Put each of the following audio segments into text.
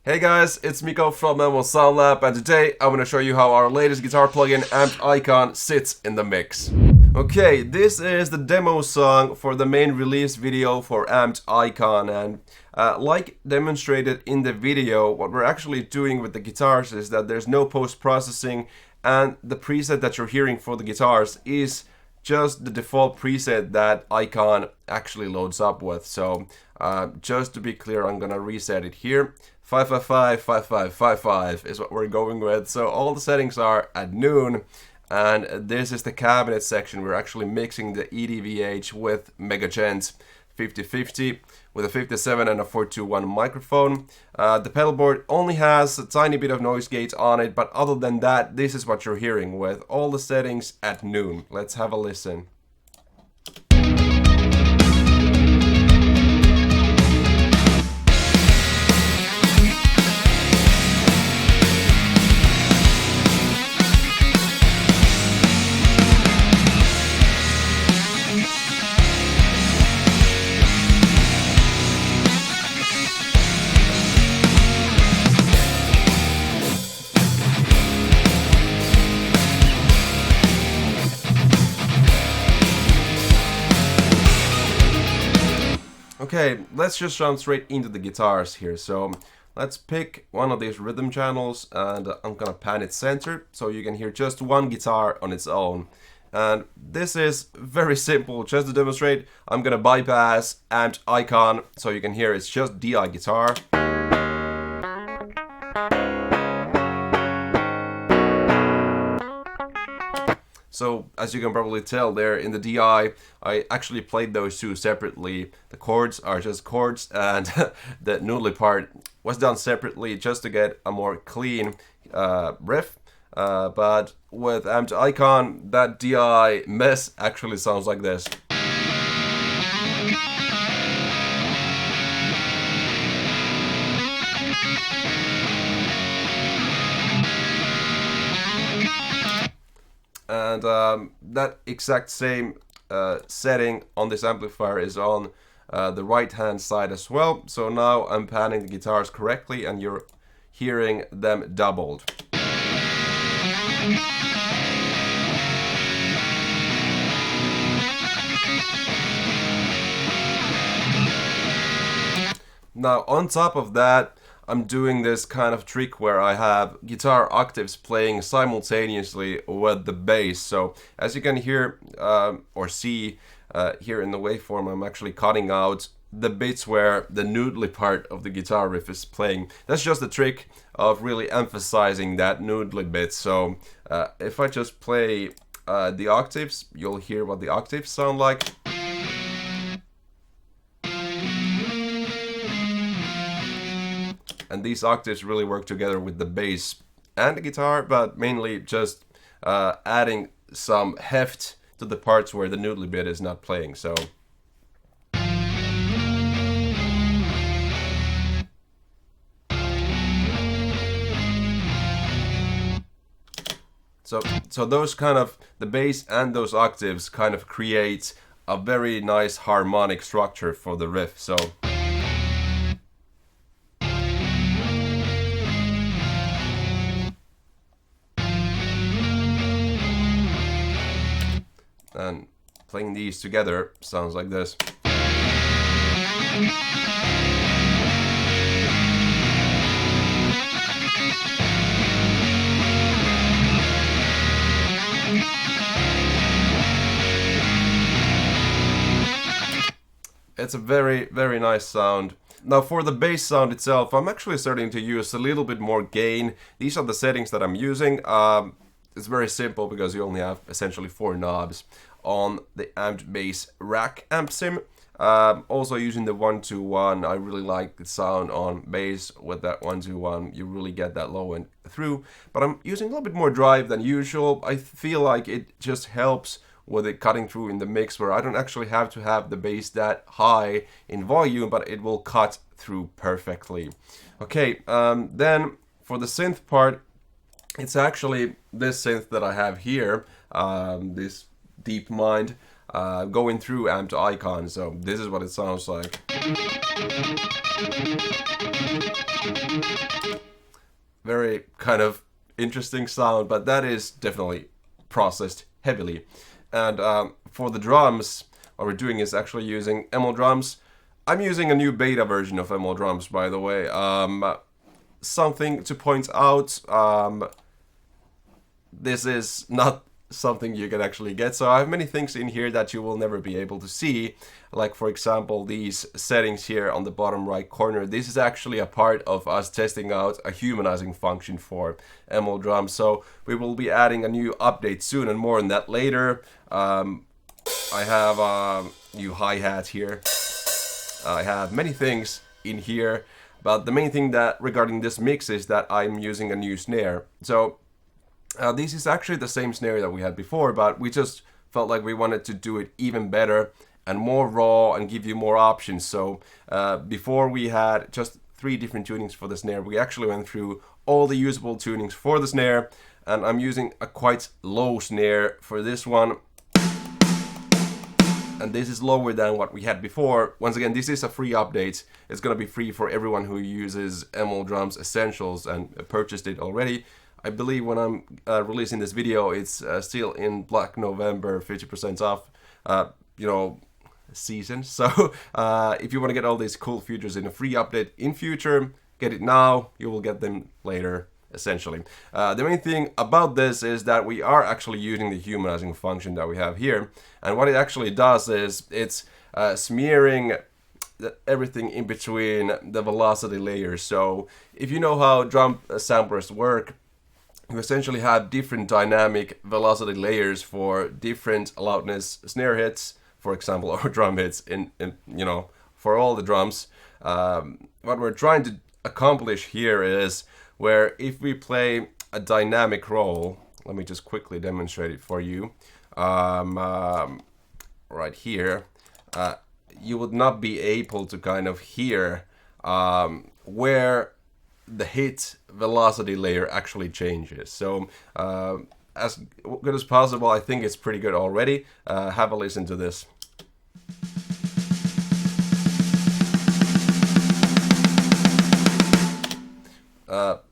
Hey guys, it's Miko from Memo Sound Lab, and today I'm going to show you how our latest guitar plugin, Amp Icon, sits in the mix. Okay, this is the demo song for the main release video for Amp Icon, and like demonstrated in the video, what we're actually doing with the guitars is that there's no post-processing, and the preset that you're hearing for the guitars is just the default preset that Icon actually loads up with. So just to be clear, I'm gonna reset it here. 555, 5555 is what we're going with. So all the settings are at noon, and this is the cabinet section. We're actually mixing the EDVH with Mega Djent 5050 with a 57 and a 421 microphone. The pedal board only has a tiny bit of noise gate on it, but other than that, this is what you're hearing with all the settings at noon. Let's have a listen. Okay, let's just jump straight into the guitars here. So let's pick one of these rhythm channels, and I'm gonna pan it center so you can hear just one guitar on its own. And this is very simple. Just to demonstrate, I'm gonna bypass Amp Icon so you can hear it's just DI guitar. So as you can probably tell there in the DI, I actually played those two separately. The chords are just chords, and the noodly part was done separately just to get a more clean riff. But with Amp Icon, that DI mess actually sounds like this. And that exact same setting on this amplifier is on the right hand side as well. So now I'm panning the guitars correctly and you're hearing them doubled. Now on top of that, I'm doing this kind of trick where I have guitar octaves playing simultaneously with the bass. So as you can hear or see here in the waveform, I'm actually cutting out the bits where the noodly part of the guitar riff is playing. That's just a trick of really emphasizing that noodly bit. So if I just play the octaves, you'll hear what the octaves sound like. And these octaves really work together with the bass and the guitar, but mainly just adding some heft to the parts where the noodly bit is not playing. So those kind of, the bass and those octaves kind of create a very nice harmonic structure for the riff. So and playing these together sounds like this. It's a very, very nice sound. Now for the bass sound itself, I'm actually starting to use a little bit more gain. These are the settings that I'm using. It's very simple because you only have essentially 4 knobs on the amped bass rack amp sim. Also using the 121, I really like the sound on bass with that 121. You really get that low end through, but I'm using a little bit more drive than usual. I feel like it just helps with it cutting through in the mix, where I don't actually have to have the bass that high in volume, but it will cut through perfectly. Okay, then for the synth part, it's actually this synth that I have here, this DeepMind, going through Amp Icon. So this is what it sounds like. Very kind of interesting sound, but that is definitely processed heavily. And for the drums, what we're doing is actually using ML drums. I'm using a new beta version of ML drums, by the way. Something to point out, this is not something you can actually get. So I have many things in here that you will never be able to see. Like, for example, these settings here on the bottom right corner. This is actually a part of us testing out a humanizing function for ML drums. So we will be adding a new update soon, and more on that later. I have a new hi-hat here. I have many things in here, but the main thing that regarding this mix is that I'm using a new snare. So this is actually the same snare that we had before, but we just felt like we wanted to do it even better and more raw and give you more options. So before we had just 3 different tunings for the snare. We actually went through all the usable tunings for the snare, and I'm using a quite low snare for this one. And this is lower than what we had before. Once again, this is a free update. It's gonna be free for everyone who uses ML Drums Essentials and purchased it already. I believe when I'm releasing this video, it's still in Black November, 50% off, season. So if you want to get all these cool features in a free update in future, get it now. You will get them later, essentially. The main thing about this is that we are actually using the humanizing function that we have here. And what it actually does is it's smearing everything in between the velocity layers. So if you know how drum samplers work, you essentially have different dynamic velocity layers for different loudness snare hits, for example, or drum hits in for all the drums. What we're trying to accomplish here is where if we play a dynamic roll, let me just quickly demonstrate it for you. Right here, you would not be able to kind of hear where the hit velocity layer actually changes. So as good as possible, I think it's pretty good already. Have a listen to this.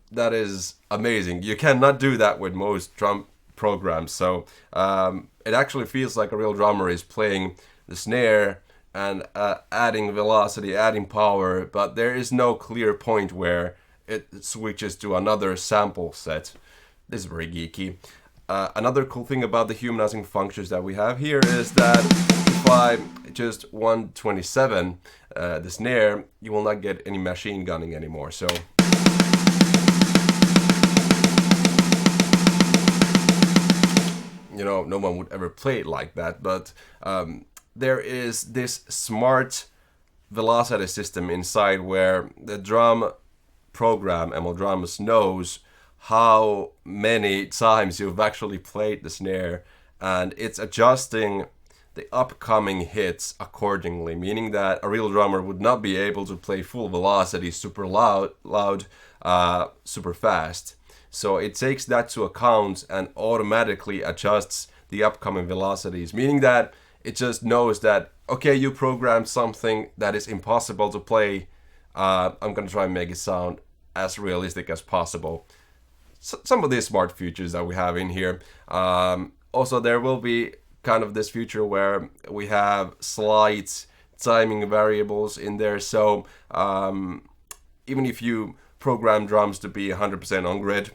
That is amazing. You cannot do that with most drum programs. So it actually feels like a real drummer is playing the snare and adding velocity, adding power, but there is no clear point where it switches to another sample set. This is very geeky. Another cool thing about the humanizing functions that we have here is that if I just 127 the snare, you will not get any machine gunning anymore. So no one would ever play it like that, but there is this smart velocity system inside where the drum program, ML Drums, knows how many times you've actually played the snare, and it's adjusting the upcoming hits accordingly, meaning that a real drummer would not be able to play full velocity super loud, super fast. So it takes that to account and automatically adjusts the upcoming velocities, meaning that it just knows that, okay, you programmed something that is impossible to play. I'm gonna try and make it sound as realistic as possible. Some of these smart features that we have in here. Also, there will be kind of this feature where we have slight timing variables in there. So even if you program drums to be 100% on grid,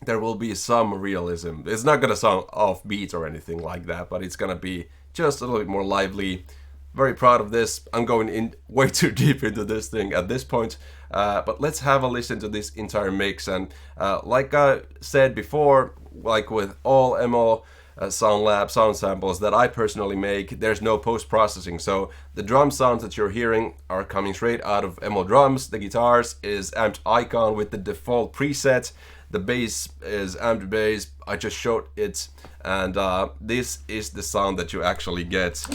there will be some realism. It's not gonna sound off beat or anything like that, but it's gonna be just a little bit more lively. Very proud of this. I'm going in way too deep into this thing at this point, but let's have a listen to this entire mix. And like I said before, like with all ML Sound Lab sound samples that I personally make, there's no post-processing. So the drum sounds that you're hearing are coming straight out of ML Drums. The guitars is amped Icon with the default preset. The bass is amped bass. I just showed it, and this is the sound that you actually get.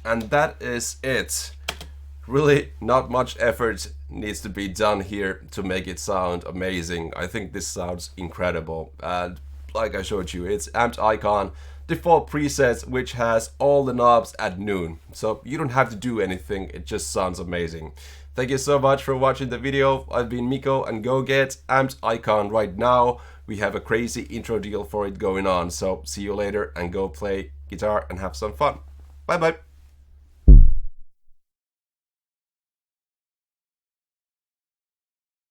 And that is it. Really not much effort needs to be done here to make it sound amazing. I think this sounds incredible. And like I showed you, it's Amped Icon default presets, which has all the knobs at noon. So you don't have to do anything, it just sounds amazing. Thank you so much for watching the video. I've been Mikko, and go get Amped Icon right now. We have a crazy intro deal for it going on. So see you later, and go play guitar and have some fun. Bye bye.